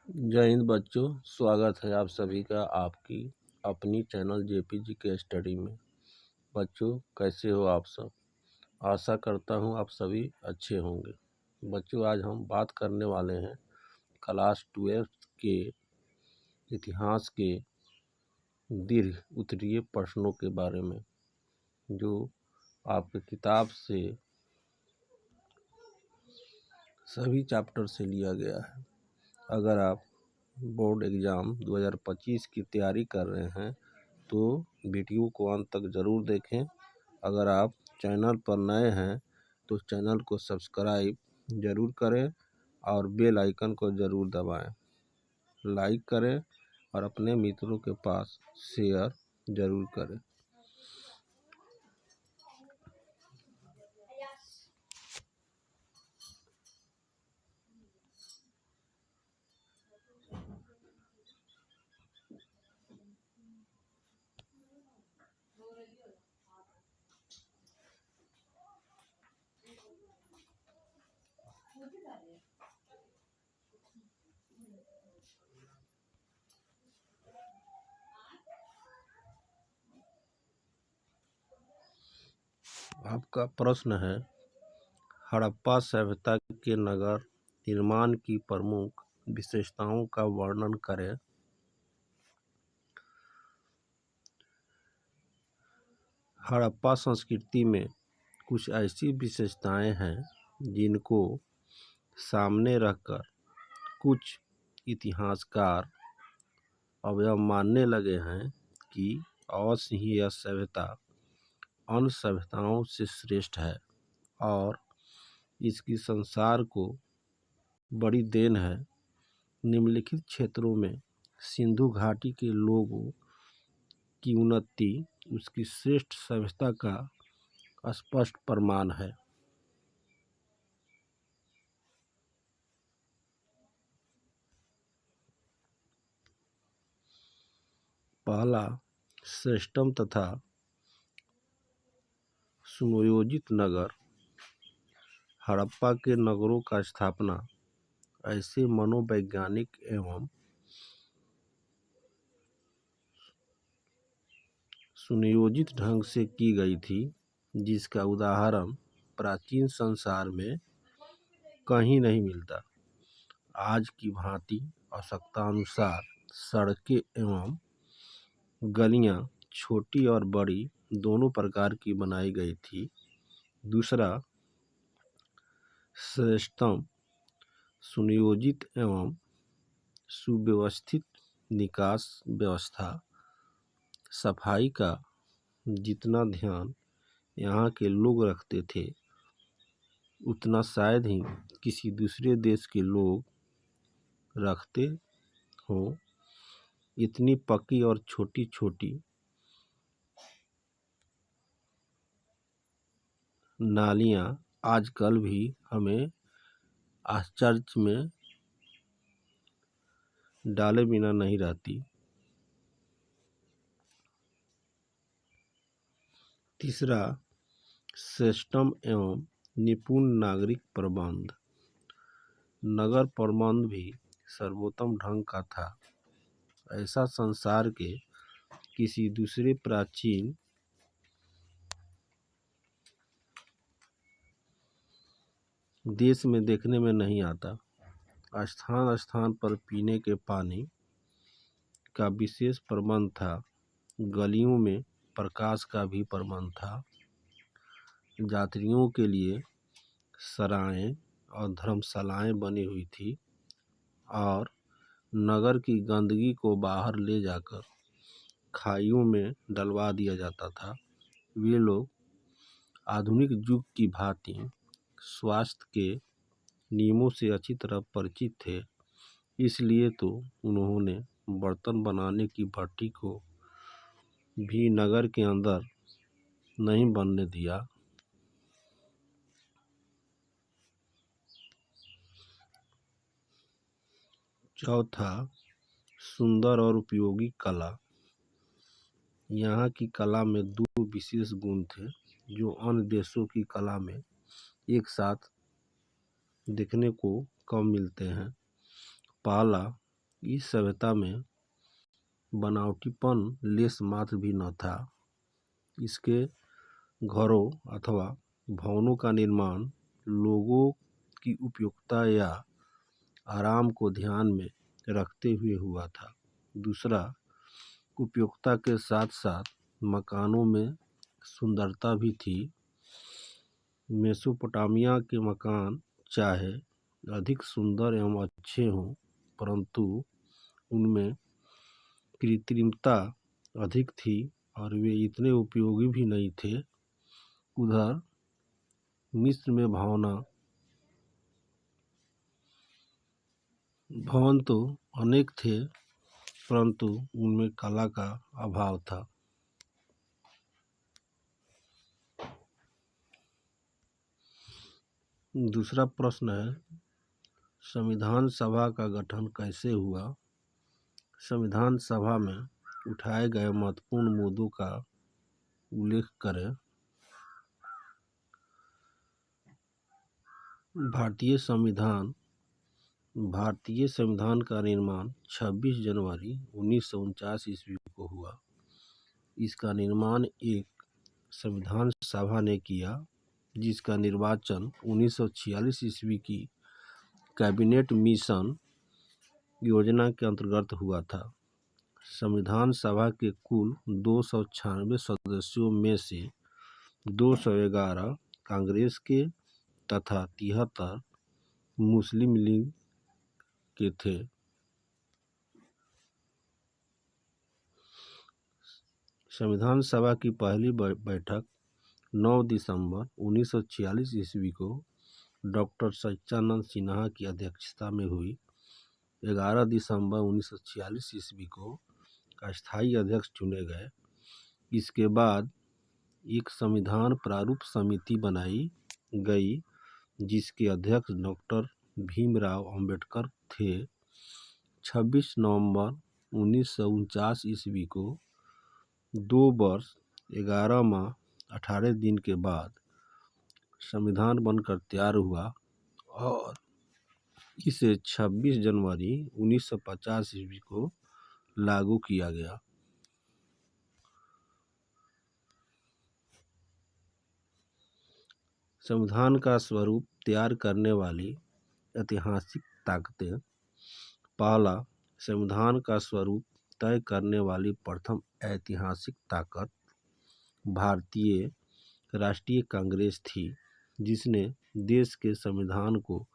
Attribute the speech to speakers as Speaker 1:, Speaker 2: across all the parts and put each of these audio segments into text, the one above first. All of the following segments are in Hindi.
Speaker 1: जय हिंद बच्चों, स्वागत है आप सभी का आपकी अपनी चैनल जेपीजी के स्टडी में। बच्चों कैसे हो आप सब? आशा करता हूँ आप सभी अच्छे होंगे। बच्चों आज हम बात करने वाले हैं क्लास 12 के इतिहास के दीर्घ उत्तरीय प्रश्नों के बारे में, जो आपके किताब से सभी चैप्टर से लिया गया है। अगर आप बोर्ड एग्ज़ाम 2025 की तैयारी कर रहे हैं तो वीडियो को अंत तक ज़रूर देखें। अगर आप चैनल पर नए हैं तो चैनल को सब्सक्राइब ज़रूर करें और बेल आइकन को ज़रूर दबाएं। लाइक करें और अपने मित्रों के पास शेयर ज़रूर करें। आपका प्रश्न है, हड़प्पा सभ्यता के नगर निर्माण की प्रमुख विशेषताओं का वर्णन करें। हड़प्पा संस्कृति में कुछ ऐसी विशेषताएं हैं जिनको सामने रखकर कुछ इतिहासकार अब यह मानने लगे हैं कि अवश्य ही यह सभ्यता अन्य सभ्यताओं से श्रेष्ठ है और इसकी संसार को बड़ी देन है। निम्नलिखित क्षेत्रों में सिंधु घाटी के लोगों की उन्नति उसकी श्रेष्ठ सभ्यता का स्पष्ट प्रमाण है। पहला, श्रेष्ठतम तथा सुनियोजित नगर। हड़प्पा के नगरों का स्थापना ऐसे मनोवैज्ञानिक एवं सुनियोजित ढंग से की गई थी जिसका उदाहरण प्राचीन संसार में कहीं नहीं मिलता। आज की भांति आवश्यकता अनुसार सड़कें एवं गलियां छोटी और बड़ी दोनों प्रकार की बनाई गई थी। दूसरा, श्रेष्ठतम सुनियोजित एवं सुव्यवस्थित निकास व्यवस्था। सफाई का जितना ध्यान यहाँ के लोग रखते थे उतना शायद ही किसी दूसरे देश के लोग रखते हों। इतनी पक्की और छोटी छोटी नालियाँ आजकल भी हमें आश्चर्य में डाले बिना नहीं रहती। तीसरा, श्रेष्ठतम एवं निपुण नागरिक प्रबंध। नगर प्रबंध भी सर्वोत्तम ढंग का था। ऐसा संसार के किसी दूसरे प्राचीन देश में देखने में नहीं आता। स्थान स्थान पर पीने के पानी का विशेष प्रबंध था। गलियों में प्रकाश का भी प्रबंध था। यात्रियों के लिए सराएं और धर्मशालाएं बनी हुई थी और नगर की गंदगी को बाहर ले जाकर खाइयों में डलवा दिया जाता था। वे लोग आधुनिक युग की भांति स्वास्थ्य के नियमों से अच्छी तरह परिचित थे। इसलिए तो उन्होंने बर्तन बनाने की भट्टी को भी नगर के अंदर नहीं बनने दिया। चौथा, सुंदर और उपयोगी कला। यहाँ की कला में दो विशेष गुण थे जो अन्य देशों की कला में एक साथ देखने को कम मिलते हैं। पहला, इस सभ्यता में बनावटीपन लेश मात्र भी न था। इसके घरों अथवा भवनों का निर्माण लोगों की उपयोगिता या आराम को ध्यान में रखते हुए हुआ था। दूसरा, उपयोगिता के साथ साथ मकानों में सुंदरता भी थी। मेसोपोटामिया के मकान चाहे अधिक सुंदर एवं अच्छे हों, परंतु उनमें कृत्रिमता अधिक थी और वे इतने उपयोगी भी नहीं थे। उधर मिस्र में भवन तो अनेक थे, परंतु उनमें कला का अभाव था। दूसरा प्रश्न है, संविधान सभा का गठन कैसे हुआ? संविधान सभा में उठाए गए महत्वपूर्ण मुद्दों का उल्लेख करें। भारतीय संविधान का निर्माण 26 जनवरी 1949 ईस्वी को हुआ। इसका निर्माण एक संविधान सभा ने किया, जिसका निर्वाचन 1946 ईस्वी की कैबिनेट मिशन योजना के अंतर्गत हुआ था। संविधान सभा के कुल 296 सदस्यों में से 211 कांग्रेस के तथा 73 मुस्लिम लीग के थे। संविधान सभा की पहली बैठक 9 दिसंबर 1946 ईस्वी को डॉक्टर सच्चानंद सिन्हा की अध्यक्षता में हुई। 11 दिसंबर 1946 ईस्वी को अस्थायी अध्यक्ष चुने गए। इसके बाद एक संविधान प्रारूप समिति बनाई गई, जिसके अध्यक्ष डॉक्टर भीमराव अंबेडकर थे। 26 नवंबर 1949 ईस्वी को 2 वर्ष 11 माह 18 दिन के बाद संविधान बनकर तैयार हुआ और इसे 26 जनवरी 1950 ईस्वी को लागू किया गया। संविधान का स्वरूप तैयार करने वाली ऐतिहासिक ताकतें। पहला, संविधान का स्वरूप तय करने वाली प्रथम ऐतिहासिक ताकत भारतीय राष्ट्रीय कांग्रेस थी, जिसने देश के संविधान को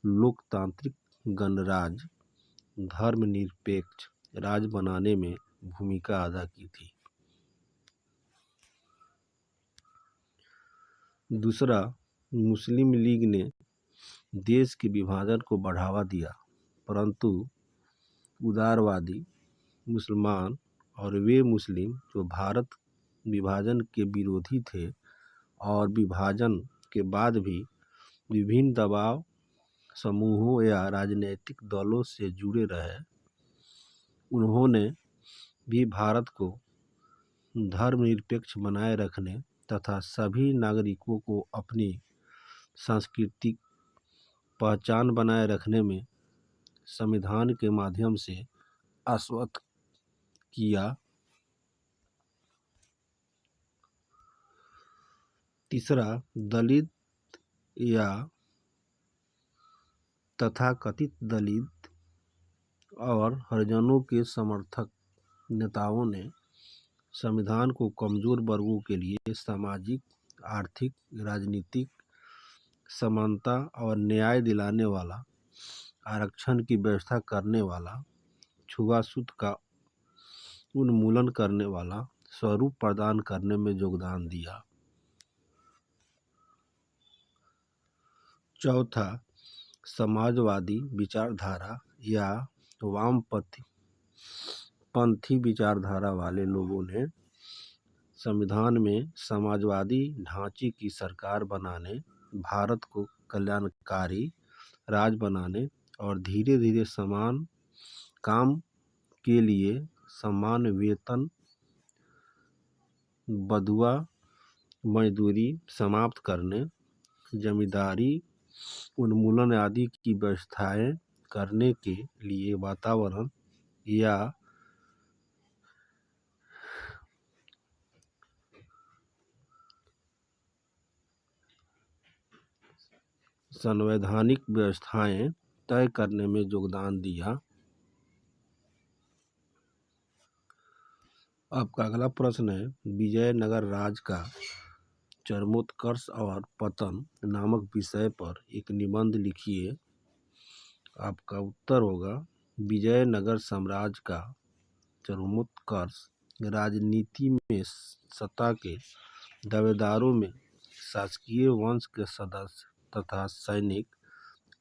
Speaker 1: लोकतांत्रिक गणराज्य, धर्मनिरपेक्ष राज्य बनाने में भूमिका अदा की थी। दूसरा, मुस्लिम लीग ने देश के विभाजन को बढ़ावा दिया, परंतु उदारवादी मुसलमान और वे मुस्लिम जो भारत विभाजन के विरोधी थे और विभाजन के बाद भी विभिन्न दबाव समूहों या राजनीतिक दलों से जुड़े रहे, उन्होंने भी भारत को धर्मनिरपेक्ष बनाए रखने तथा सभी नागरिकों को अपनी सांस्कृतिक पहचान बनाए रखने में संविधान के माध्यम से आश्वस्त किया। तीसरा, दलित या तथाकथित दलित और हरिजनों के समर्थक नेताओं ने संविधान को कमजोर वर्गों के लिए सामाजिक, आर्थिक, राजनीतिक समानता और न्याय दिलाने वाला, आरक्षण की व्यवस्था करने वाला, छुआछूत का उन्मूलन करने वाला स्वरूप प्रदान करने में योगदान दिया। चौथा, समाजवादी विचारधारा या वामपंथी विचारधारा वाले लोगों ने संविधान में समाजवादी ढांचे की सरकार बनाने, भारत को कल्याणकारी राज्य बनाने और धीरे धीरे समान काम के लिए समान वेतन, बंधुआ मजदूरी समाप्त करने, जमींदारी उन्मूलन आदि की व्यवस्थाएं करने के लिए वातावरण या संवैधानिक व्यवस्थाएं तय करने में योगदान दिया। आपका अगला प्रश्न है, विजयनगर राज का चरमोत्कर्ष और पतन नामक विषय पर एक निबंध लिखिए। आपका उत्तर होगा, विजयनगर साम्राज्य का चरमोत्कर्ष राजनीति में सत्ता के दावेदारों में शासकीय वंश के सदस्य तथा सैनिक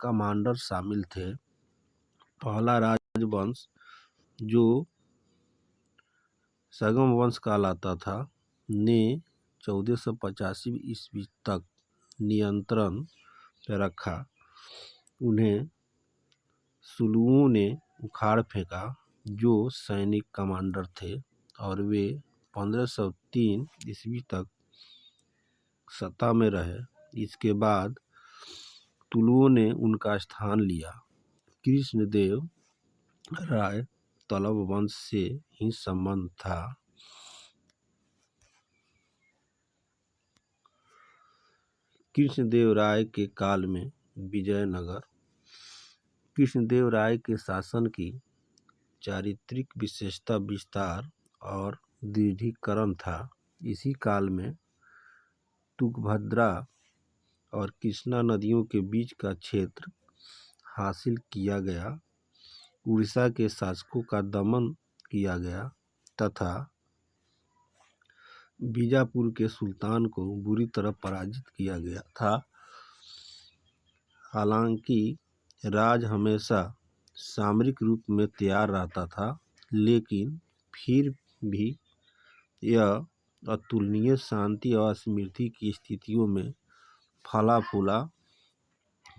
Speaker 1: कमांडर शामिल थे। पहला राजवंश, जो सगम वंश कहलाता था, ने 1485 ईस्वी तक नियंत्रण पर रखा। उन्हें सुलुओं ने उखाड़ फेंका, जो सैनिक कमांडर थे, और वे 1503 ईस्वी तक सत्ता में रहे। इसके बाद तुलुओं ने उनका स्थान लिया। कृष्णदेव राय तलब वंश से ही संबंध था। कृष्णदेव राय के काल में विजयनगर, कृष्णदेव राय के शासन की चारित्रिक विशेषता विस्तार और दृढ़ीकरण था। इसी काल में तुंगभद्रा और कृष्णा नदियों के बीच का क्षेत्र हासिल किया गया। उड़ीसा के शासकों का दमन किया गया तथा बीजापुर के सुल्तान को बुरी तरह पराजित किया गया था। हालांकि राज हमेशा सामरिक रूप में तैयार रहता था, लेकिन फिर भी यह अतुलनीय शांति और समृद्धि की स्थितियों में फला फूला।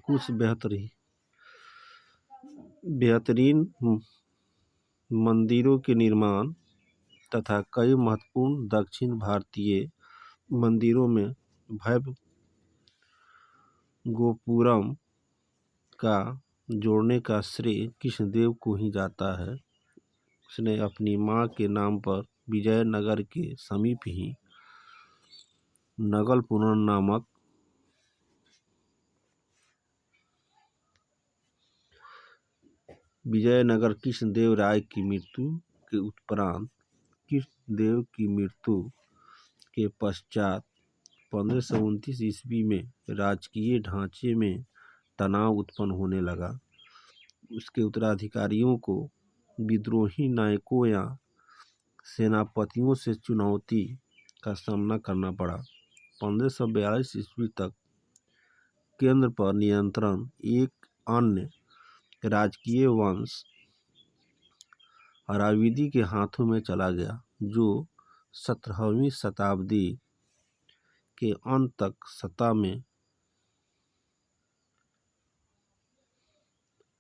Speaker 1: कुछ बेहतरीन मंदिरों के निर्माण तथा कई महत्वपूर्ण दक्षिण भारतीय मंदिरों में भव्य गोपुरम का जोड़ने का श्रेय कृष्णदेव को ही जाता है। उसने अपनी मां के नाम पर विजयनगर के समीप ही नगलपुरम नामक विजयनगर कृष्णदेव राय की मृत्यु के उपरांत, कृष्णदेव की मृत्यु के पश्चात 1529 ईस्वी में राजकीय ढांचे में तनाव उत्पन्न होने लगा। उसके उत्तराधिकारियों को विद्रोही नायकों या सेनापतियों से चुनौती का सामना करना पड़ा। 1542 ईस्वी तक केंद्र पर नियंत्रण एक अन्य राजकीय वंश अराविदी के हाथों में चला गया, जो 17वीं शताब्दी के अंत तक सत्ता में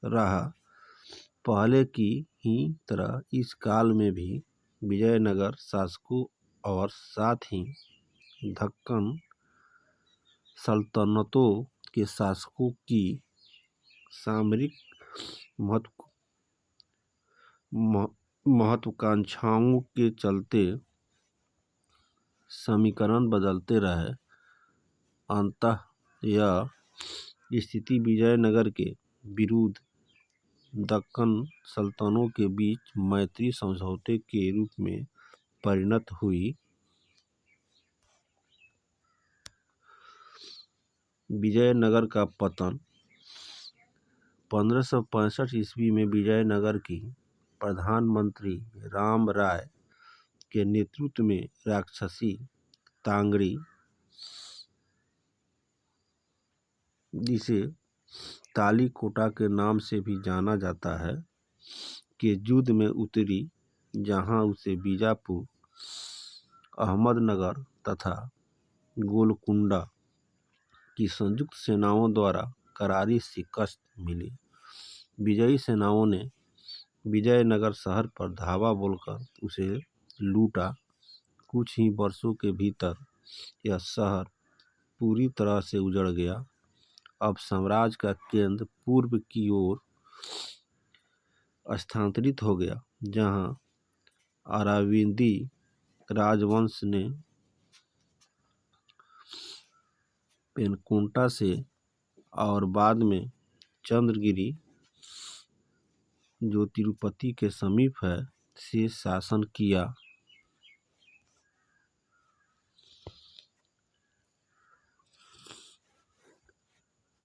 Speaker 1: रहा। पहले की ही तरह इस काल में भी विजयनगर शासकों और साथ ही दक्कन सल्तनतों के शासकों की सामरिक महत्वाकांक्षाओं के चलते समीकरण बदलते रहे। अंततः यह स्थिति विजयनगर के विरुद्ध दक्कन सल्तनतों के बीच मैत्री समझौते के रूप में परिणत हुई। विजयनगर का पतन 1565 ईस्वी में विजयनगर की प्रधानमंत्री राम राय के नेतृत्व में राक्षसी तांगड़ी, जिसे तालीकोटा के नाम से भी जाना जाता है, के युद्ध में उतरी, जहां उसे बीजापुर, अहमदनगर तथा गोलकुंडा की संयुक्त सेनाओं द्वारा करारी शिकस्त मिली। विजयी सेनाओं ने विजयनगर शहर पर धावा बोलकर उसे लूटा। कुछ ही वर्षों के भीतर यह शहर पूरी तरह से उजड़ गया। अब साम्राज्य का केंद्र पूर्व की ओर स्थानांतरित हो गया, जहां अराविंदी राजवंश ने पेनकुंटा से और बाद में चंद्रगिरी, जो तिरुपति के समीप है, से शासन किया।